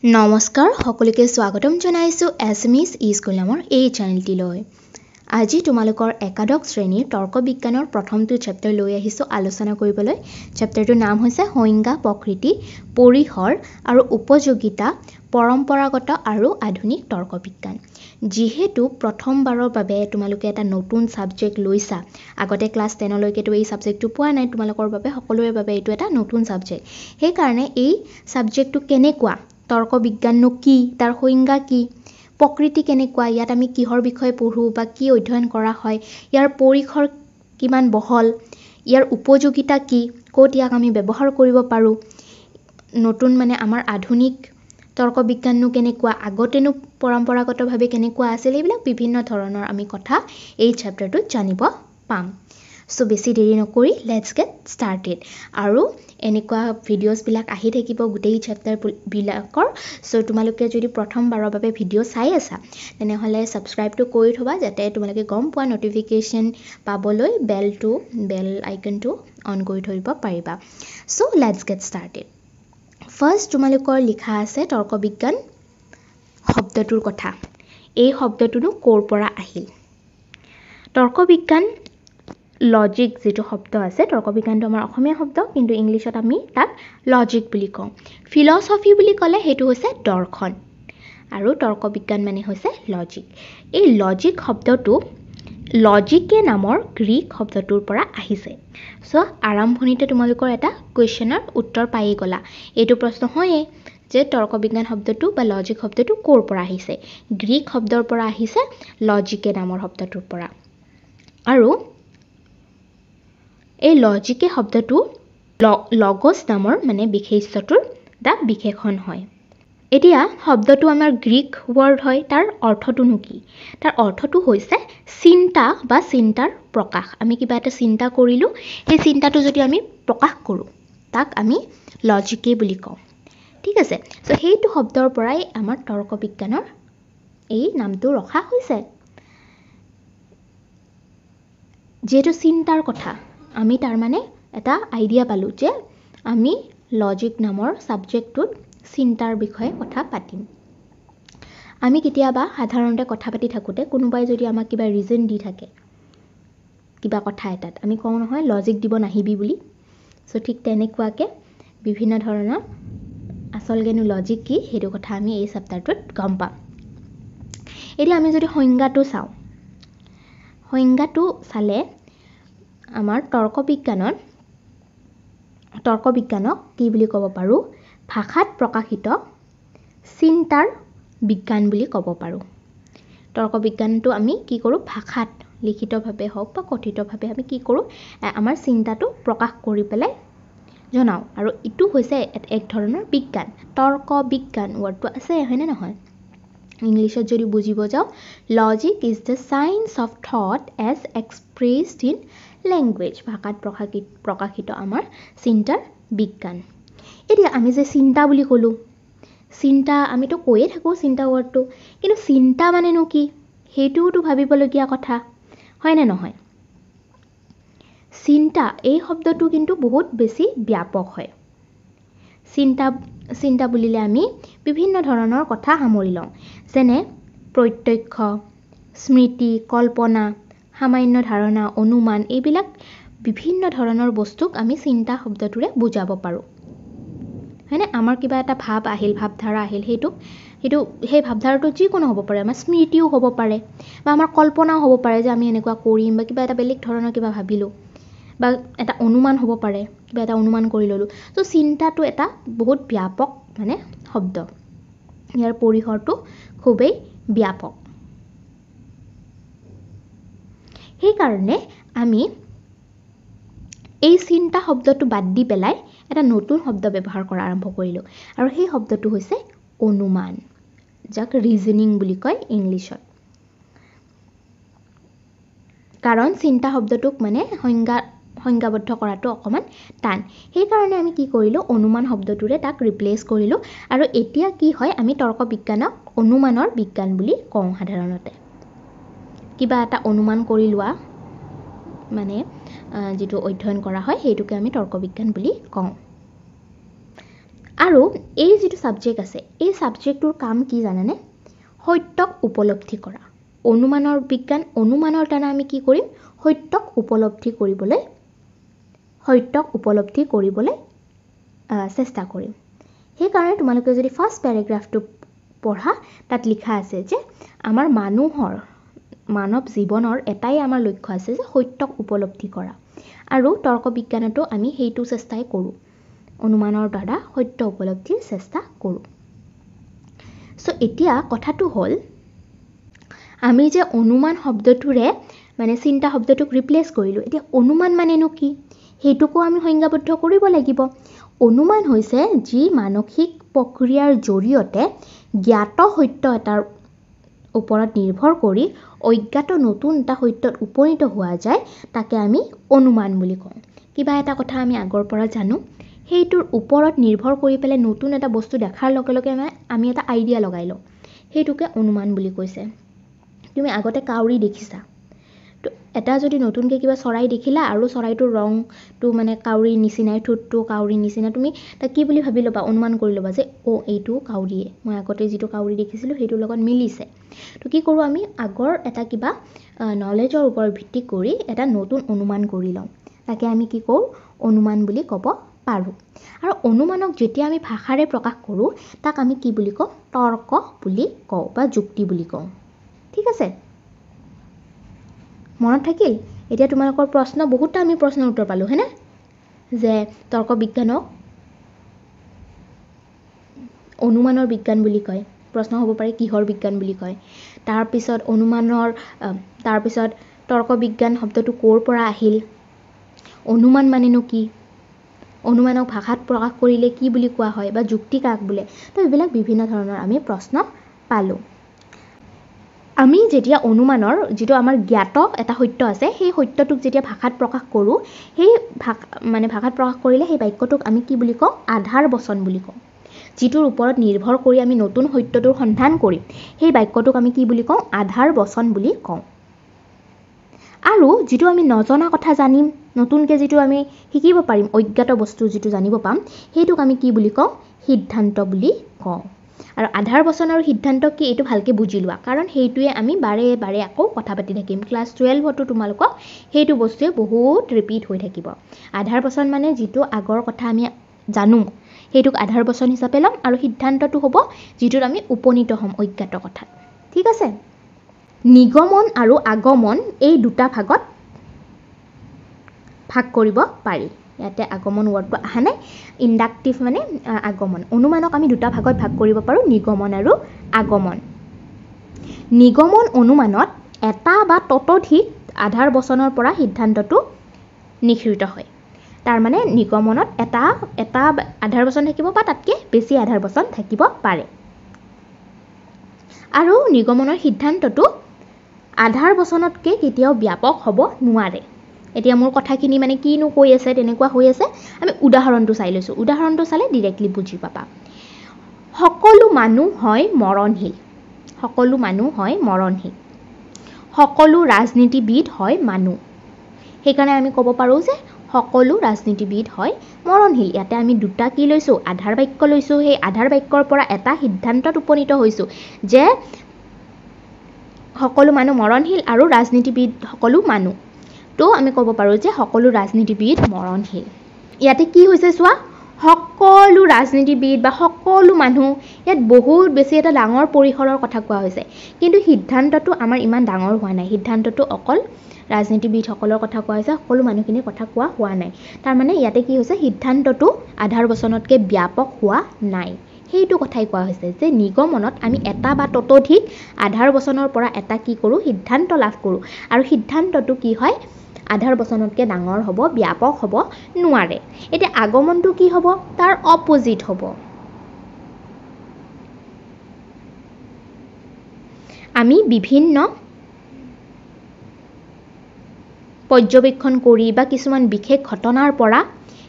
নমস্কাৰ সকলোকে স্বাগতম জনাইছো এছএমএছ স্কুল নামৰ এই চেনেলটিলৈ। আজি তোমালোকৰ একাদশ শ্ৰেণীৰ তৰ্ক বিজ্ঞানৰ প্ৰথমটো চেপ্টাৰ লৈ আহিছো আলোচনা কৰিবলৈ। চেপ্টাৰটোৰ নাম হৈছে সংজ্ঞা, প্ৰকৃতি, পৰিসৰ আৰু উপযোগিতা, পৰম্পৰাগত আৰু আধুনিক তৰ্ক বিজ্ঞান। যিহেতু প্ৰথমবাৰৰ বাবে তোমালোকে এটা নতুন সাবজেক্ট লৈছা, আগতে ক্লাছ 10 লৈকেতো এই সাবজেক্টটো পোৱা নাই, তোমালোকৰ বাবে সকলোৰে বাবে এইটো এটা নতুন সাবজেক্ট। সেই কাৰণে এই সাবজেক্টটো কেনেকুৱা, তৰ্ক বিজ্ঞাননো কি, তাৰ সংজ্ঞা কি, প্ৰকৃতি কেনেকুৱা, ইয়াত আমি কিহৰ বিষয়ে পঢ়ো বা কি অধ্যয়ন কৰা হয়, ইয়াৰ পৰিসৰ কিমান বহল, ইয়াৰ উপযোগিতা কি, ক'ত ইয়াক আমি ব্যৱহাৰ কৰিব পাৰোঁ, নতুন মানে আমাৰ আধুনিক তৰ্ক বিজ্ঞাননো কেনেকুৱা, আগতেনো পৰম্পৰাগতভাৱে কেনেকুৱা আছিল, এইবিলাক বিভিন্ন ধৰণৰ আমি কথা এই চেপ্টাৰটোত জানিব পাম। সো বেছি দেৰি নকৰি লেটছ গেট ষ্টাৰ্টেড। আৰু এনেকুৱা ভিডিঅ'ছবিলাক আহি থাকিব গোটেই চেপ্টাৰবিলাকৰ। সো তোমালোকে যদি প্ৰথমবাৰৰ বাবে ভিডিঅ' চাই আছা তেনেহ'লে ছাবস্ক্ৰাইবটো কৰি থবা, যাতে তোমালোকে গম পোৱা নটিফিকেশ্যন পাবলৈ বেল আইকনটো অন কৰি থৈ দিব পাৰিবা। So let's gate started. First তোমালোকৰ লিখা আছে তৰ্ক বিজ্ঞান শব্দটোৰ কথা। এই শব্দটোনো ক'ৰ পৰা আহিল? তৰ্ক বিজ্ঞান লজিক যিটো শব্দ আছে, তৰ্ক বিজ্ঞানটো আমাৰ অসমীয়া শব্দ, কিন্তু ইংলিছত আমি তাক লজিক বুলি কওঁ। ফিলচফি বুলি ক'লে সেইটো হৈছে দৰ্শন, আৰু তৰ্ক বিজ্ঞান মানে হৈছে লজিক। এই লজিক শব্দটো লজিকে নামৰ গ্ৰীক শব্দটোৰ পৰা আহিছে। সো আৰম্ভণিতে তোমালোকৰ এটা কুৱেশ্যনৰ উত্তৰ পায়েই গ'লা। এইটো প্ৰশ্ন হয়েই যে তৰ্ক বিজ্ঞান শব্দটো বা লজিক শব্দটো ক'ৰ পৰা আহিছে? গ্ৰীক শব্দৰ পৰা আহিছে, লজিকে নামৰ শব্দটোৰ পৰা। আৰু এই লজিকে শব্দটো লগছ নামৰ মানে বিশেষ্যটোৰ এটা বিশেষণ হয়। এতিয়া শব্দটো আমাৰ গ্ৰীক ৱৰ্ড হয়, তাৰ অৰ্থটোনো কি? তাৰ অৰ্থটো হৈছে চিন্তা বা চিন্তাৰ প্ৰকাশ। আমি কিবা এটা চিন্তা কৰিলোঁ, সেই চিন্তাটো যদি আমি প্ৰকাশ কৰোঁ তাক আমি লজিকে বুলি কওঁ। ঠিক আছে, সো সেইটো শব্দৰ পৰাই আমাৰ তৰ্ক বিজ্ঞানৰ এই নামটো ৰখা হৈছে। যিহেতু চিন্তাৰ কথা, আমি তাৰমানে এটা আইডিয়া পালোঁ যে আমি লজিক নামৰ ছাবজেক্টটোত চিন্তাৰ বিষয়ে কথা পাতিম। আমি কেতিয়াবা সাধাৰণতে কথা পাতি থাকোঁতে কোনোবাই যদি আমাক কিবা ৰিজন দি থাকে কিবা কথা এটাত, আমি কওঁ নহয় লজিক দিব নাহিবি বুলি। সো ঠিক তেনেকুৱাকৈ বিভিন্ন ধৰণৰ আচলকেনো লজিক কি সেইটো কথা আমি এই চেপ্টাৰটোত গম পাম। এতিয়া আমি যদি সংজ্ঞাটো চাওঁ, সংজ্ঞাটো চালে আমাৰ তৰ্ক বিজ্ঞানক কি বুলি ক'ব পাৰোঁ? ভাষাত প্ৰকাশিত চিন্তাৰ বিজ্ঞান বুলি ক'ব পাৰোঁ। তৰ্ক বিজ্ঞানটো আমি কি কৰোঁ? ভাষাত লিখিতভাৱে হওক বা কথিতভাৱে আমি কি কৰোঁ? আমাৰ চিন্তাটো প্ৰকাশ কৰি পেলাই জনাওঁ। আৰু ইটো হৈছে এক ধৰণৰ বিজ্ঞান। তৰ্ক বিজ্ঞান ৱৰ্ডটো আছে, হয়নে নহয়? ইংলিছত যদি বুজিব যাওঁ, logic is the science of thought as expressed in language. ভাষাত প্ৰকাশিত আমাৰ চিন্তাৰ বিজ্ঞান। এতিয়া আমি যে চিন্তা বুলি ক'লোঁ, চিন্তা আমিতো কৈয়ে থাকোঁ চিন্তা ৱৰ্ডটো, কিন্তু চিন্তা মানেনো কি সেইটোওতো ভাবিবলগীয়া কথা, হয়নে নহয়? চিন্তা এই শব্দটো কিন্তু বহুত বেছি ব্যাপক হয়। চিন্তা বুলিলে আমি বিভিন্ন ধৰণৰ কথা সামৰি লওঁ, যেনে প্ৰত্যক্ষ, স্মৃতি, কল্পনা, সামান্য ধাৰণা, অনুমান, এইবিলাক বিভিন্ন ধৰণৰ বস্তুক আমি চিন্তা শব্দটোৰে বুজাব পাৰোঁ, হয়নে? আমাৰ কিবা এটা ভাৱ আহিল, ভাৱধাৰা আহিল, সেই ভাৱধাৰাটো যিকোনো হ'ব পাৰে। আমাৰ স্মৃতিও হ'ব পাৰে বা আমাৰ কল্পনাও হ'ব পাৰে যে আমি এনেকুৱা কৰিম, বা কিবা এটা বেলেগ ধৰণৰ কিবা ভাবিলোঁ, বা এটা অনুমান হ'ব পাৰে, কিবা এটা অনুমান কৰি ল'লোঁ। ত' চিন্তাটো এটা বহুত ব্যাপক মানে শব্দ, ইয়াৰ পৰিসৰটো খুবেই ব্যাপক। সেইকাৰণে আমি এই চিন্তা শব্দটো বাদ দি পেলাই এটা নতুন শব্দ ব্যৱহাৰ কৰা আৰম্ভ কৰিলোঁ, আৰু সেই শব্দটো হৈছে অনুমান, যাক ৰিজনিং বুলি কয় ইংলিছত। কাৰণ চিন্তা শব্দটোক মানে সংজ্ঞাবদ্ধ কৰাটো অকণমান টান। সেইকাৰণে আমি কি কৰিলোঁ? অনুমান শব্দটোৰে তাক ৰিপ্লেচ কৰিলোঁ। আৰু এতিয়া কি হয়? আমি তৰ্ক বিজ্ঞানক অনুমানৰ বিজ্ঞান বুলি কওঁ সাধাৰণতে। কিবা এটা অনুমান কৰি লোৱা মানে যিটো অধ্যয়ন কৰা হয় সেইটোকে আমি তৰ্ক বিজ্ঞান বুলি কওঁ। আৰু এই যেটো সাবজেক্ট আছে এই সাবজেক্টৰ কাম কি জানানে সত্যক উপলব্ধি কৰা অনুমানৰ বিজ্ঞান অনুমানৰ দ্বাৰা আমি কি কৰিম সত্যক উপলব্ধি কৰিবলৈ চেষ্টা কৰিম সেই কাৰণে তোমালোকে যদি ফাৰ্স্ট প্যাৰাগ্ৰাফটো পঢ়া তাত লিখা আছে যে আমাৰ মানৱ জীৱনৰ এটাই আমাৰ লক্ষ্য আছে যে সত্যক উপলব্ধি কৰা আৰু তৰ্ক বিজ্ঞানতো আমি সেইটো চেষ্টাই কৰো অনুমানৰ দ্বাৰা সত্য উপলব্ধিৰ চেষ্টা কৰো সো এতিয়া কথাটো হ'ল আমি যে অনুমান শব্দটোৰে মানে চিন্তা শব্দটোক ৰিপ্লেস কৰিলো এতিয়া অনুমান মানেনো কি হেতুকো আমি সংজ্ঞাবদ্ধ কৰিব লাগিব অনুমান হৈছে যি মানসিক প্ৰক্ৰিয়াৰ জৰিয়তে জ্ঞাত সত্য এটাৰ ওপৰত নিৰ্ভৰ কৰি অজ্ঞাত নতুন এটা সত্যত উপনীত হোৱা যায় তাকে আমি অনুমান বুলি কওঁ কিবা এটা কথা আমি আগৰ পৰা জানো হেইটোৰ ওপৰত নিৰ্ভৰ কৰি পেলে নতুন এটা বস্তু দেখাৰ লগে লগে আমি এটা আইডিয়া লগাই লওঁ হেইটোকে অনুমান বুলি কৈছে তুমি আগতে কাউৰী দেখিছা তো এটা যদি নতুনকে কিবা চৰাই দেখিলা আৰু চৰাইটোৰ ৰংটো মানে কাউৰীৰ নিচিনাই ঠুটটো কাউৰীৰ নিচিনা তুমি তা কি বুলি ভাবি লবা অনুমান কৰি লবা যে ও এইটো কাউৰীয়ে মই আগতে যেটো কাউৰী দেখিছিলো হেইটোৰ লগত মিলিছে তো কি কৰো আমি আগৰ এটা কিবা নলেজৰ ওপৰত ভিত্তি কৰি এটা নতুন অনুমান কৰি লওঁ তাকে আমি কি কওঁ অনুমান বুলি ক'ব পাৰো আৰু অনুমানক যেতিয়া আমি ভাষাৰে প্ৰকাশ কৰো তাক আমি কি বুলি কওঁ তৰ্ক বুলি কওঁ বা যুক্তি বুলি কওঁ ঠিক আছে মনত থাকিল এতিয়া তোমালোকৰ প্ৰশ্ন বহুতটা আমি প্ৰশ্নৰ উত্তৰ পালো হেনে যে তৰ্ক বিজ্ঞানক অনুমানৰ বিজ্ঞান বুলি কয় প্ৰশ্ন হ'ব পাৰে কিহৰ বিজ্ঞান বুলি কয় তাৰ পিছত অনুমানৰ তাৰ পিছত তৰ্ক বিজ্ঞান শব্দটো কোৰ পৰা আহিল অনুমান মানেনো কি অনুমানক ভাষাত প্ৰকাশ কৰিলে কি বুলি কোৱা হয় বা যুক্তি কাক বোলে তো এইবিলাক বিভিন্ন ধৰণৰ আমি প্ৰশ্ন পালো আমি যেতিয়া অনুমানৰ যেটো আমাৰ জ্ঞাত এটা সত্য আছে সেই সত্যটোক যেতিয়া ভাষাত প্ৰকাশ কৰো সেই ভাষাত প্ৰকাশ কৰিলে সেই বাক্যটোক আমি কি বুলি কওঁ আধাৰ বচন বুলি কওঁ যেটোৰ ওপৰত নিৰ্ভৰ কৰি আমি নতুন সত্যটোৰ সন্ধান কৰিম সেই বাক্যটোক আমি কি বুলি কওঁ আধাৰ বচন বুলি কওঁ আৰু যেটো আমি নজনা কথা জানিম নতুনকে যেটো আমি শিকিব পাৰিম অজ্ঞাত বস্তু যেটো জানিব পাম হেইটোক আমি কি বুলি কওঁ সিদ্ধান্ত বুলি কওঁ আৰু আধাৰ বচন আৰু সিদ্ধান্ত কি এটো ভালকে বুজি লোৱা কাৰণ হেইটোৱে আমি বাৰে বাৰে আকৌ কথা পাতি থাকিম ক্লাস 12 হতো তোমালোকক হেইটো বস্তুৱে বহুত ৰিপিট হৈ থাকিব আধাৰ বচন মানে যেটো আগৰ কথা আমি জানো হেইটোক আধাৰ বচন হিচাপে লম আৰু সিদ্ধান্তটো হ'ব যেটোত আমি উপনীত হম অজ্ঞাত কথা ঠিক আছে নিগমন আৰু আগমন এই দুটা ভাগত ভাগ কৰিব পাৰি ইয়াতে আগমন ওয়াৰ্ডটো আহা নাই ইন্ডাক্টিভ মানে আগমন অনুমানক আমি দুটা ভাগত ভাগ কৰিব পাৰো নিগমন আৰু আগমন নিগমন অনুমানত এটা বা ততোধিক আধাৰ বচনৰ পৰা সিদ্ধান্তটো নিখৃত হয় তাৰ মানে নিগমনত এটা আধাৰ বচন থাকিব বা তাতকে বেছি আধাৰ বচন থাকিব পাৰে আৰু নিগমনৰ সিদ্ধান্তটো আধাৰ বচনতকে কেতিয়াও ব্যাপক হ'ব নোৱাৰে এতিয়া মোৰ কথাখিনি মানে কিনো কৈ আছে তেনেকুৱা হৈ আছে আমি উদাহৰণটো চাই লৈছো উদাহৰণটো চালে ডাইৰেক্টলি বুজি পাবা সকলো মানুহ হয় মৰণহীন সকলো ৰাজনীতিবিদ হয় মানুহ সেইকাৰণে আমি ক'ব পাৰো যে সকলো ৰাজনীতিবিদ হয় মৰণহীন ইয়াতে আমি দুটা কি লৈছো আধাৰ বাক্য লৈছো সেই আধাৰ বাক্যৰ পৰা এটা সিদ্ধান্তত উপনীত হৈছো যে সকলো মানুহ মৰণহীন আৰু ৰাজনীতিবিদ সকলো মানুহ তো আমি ক'ব পাৰো যে সকলো ৰাজনীতিবিদ মৰণহীন ইয়াতে কি হৈছে চোৱা সকলো ৰাজনীতিবিদ বা সকলো মানুহ ইয়াত বহুত বেছি এটা ডাঙৰ পৰিসৰৰ কথা কোৱা হৈছে কিন্তু সিদ্ধান্তটো আমাৰ ইমান ডাঙৰ হোৱা নাই সিদ্ধান্তটো অকল ৰাজনীতিবিদ সকলৰ কথা কোৱা হৈছে সকলো মানুহখিনিৰ কথা কোৱা হোৱা নাই তাৰ মানে ইয়াতে কি হৈছে সিদ্ধান্তটো আধাৰ বচনতকে ব্যাপক হোৱা নাই হেইটো কথাই কোৱা হৈছে যে নিগমনত আমি এটা বা ততোধিক আধাৰ বচনৰ পৰা এটা কি কৰো সিদ্ধান্ত লাভ কৰো আৰু সিদ্ধান্তটো কি হয় আধাৰ বচনতকে ডাঙৰ হ'ব ব্যাপক হ'ব নোৱাৰে এতিয়া আগমনটো কি হ'ব তাৰ অপোজিট হ'ব আমি বিভিন্ন পৰ্যবেক্ষণ কৰি বা কিছুমান বিশেষ ঘটনাৰ পৰা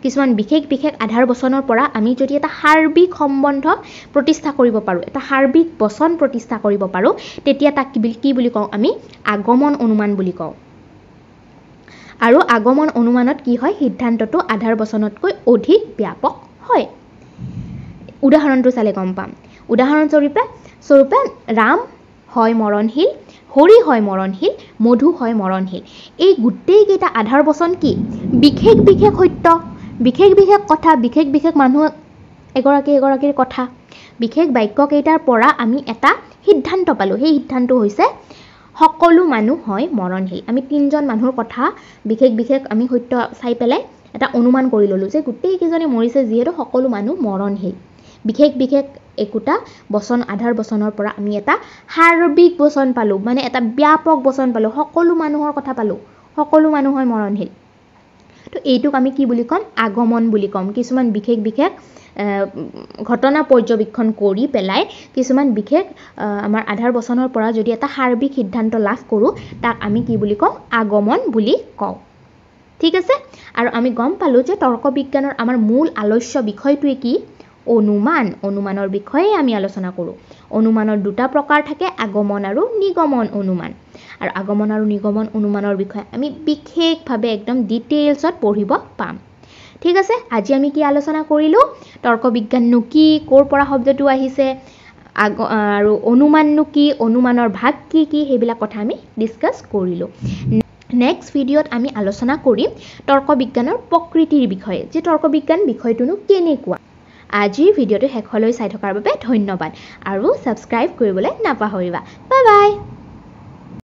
কিছুমান বিশেষ আধাৰ বচনৰ পৰা আমি যদি এটা সাৰ্বিক সম্বন্ধ প্ৰতিষ্ঠা কৰিব পাৰো এটা সাৰ্বিক বচন প্ৰতিষ্ঠা কৰিব পাৰো তেতিয়া তাক কি বুলি কওঁ আমি আগমন অনুমান বুলি কওঁ আৰু আগমন অনুমানত কি হয় সিদ্ধান্তটো আধাৰ বচনতকৈ অধিক ব্যাপক হয় উদাহৰণটো চালে গম পাম উদাহৰণস্বৰূপে ৰাম হয় মৰণশীল হৰি হয় মৰণশীল মধু হয় মৰণশীল এই গোটেইকেইটা আধাৰ বচন কি বিশেষ বিশেষ সত্য বিশেষ বিশেষ কথা বিশেষ বিশেষ মানুহ এগৰাকীৰ কথা বিশেষ বাক্য কেইটাৰ পৰা আমি এটা সিদ্ধান্ত পালো সেই সিদ্ধান্ত হৈছে সকলো মানুহ হয় মৰণশীল আমি তিনজন মানুহৰ কথা বিশেষ বিশেষ আমি সত্য চাই পেলাই এটা অনুমান কৰি ললো যে গোটেই কেইজনে মৰিছে যিহেতু সকলো মানুহ মৰণশীল বিশেষ বিশেষ একোটা বচন আধাৰ বচনৰ পৰা আমি এটা সাৰ্বিক বচন পালো মানে এটা ব্যাপক বচন পালো সকলো মানুহৰ কথা পালো সকলো মানুহ হয় মৰণশীল তো এইটোক আমি কি বুলি কম আগমন বুলি কম কিছুমান বিশেষ বিশেষ ঘটনা পৰ্যবেক্ষণ কৰি পেলাই কিছুমান বিশেষ আমাৰ আধাৰ বচনৰ পৰা যদি এটা সাৰ্বিক সিদ্ধান্ত লাভ কৰো তাক আমি কি বুলি কম আগমন বুলি কওঁ ঠিক আছে আৰু আমি গম পালো যে তৰ্ক বিজ্ঞানৰ আমাৰ মূল আলস্য বিষয়টোৱে কি অনুমানৰ বিষয়ে আমি আলোচনা কৰো অনুমানৰ দুটা প্ৰকাৰ থাকে আগমন আৰু নিগমন অনুমান আৰু আগমন আৰু নিগমন অনুমানৰ বিষয়ে আমি বিশেষভাৱে একদম ডিটেইলছত পঢ়িব পাম ঠিক আছে আজি আমি কি আলোচনা কৰিলো তৰ্ক বিজ্ঞাননো কি কোৰ পৰা শব্দটো আহিছে আৰু অনুমাননো কি অনুমানৰ ভাগ কি কি হেবিলাক কথা আমি ডিসকাস কৰিলো নেক্সট ভিডিঅত আমি আলোচনা কৰিম তৰ্ক বিজ্ঞানৰ প্ৰকৃতিৰ বিষয়ে যে তৰ্ক বিজ্ঞান বিষয়টোনো কেনেকুৱা আজিৰ ভিডিঅটো শেষলৈ চাই থকাৰ বাবে ধন্যবাদ আৰু সাবস্ক্ৰাইব কৰিবলৈ নাপাহৰিবা বাই বাই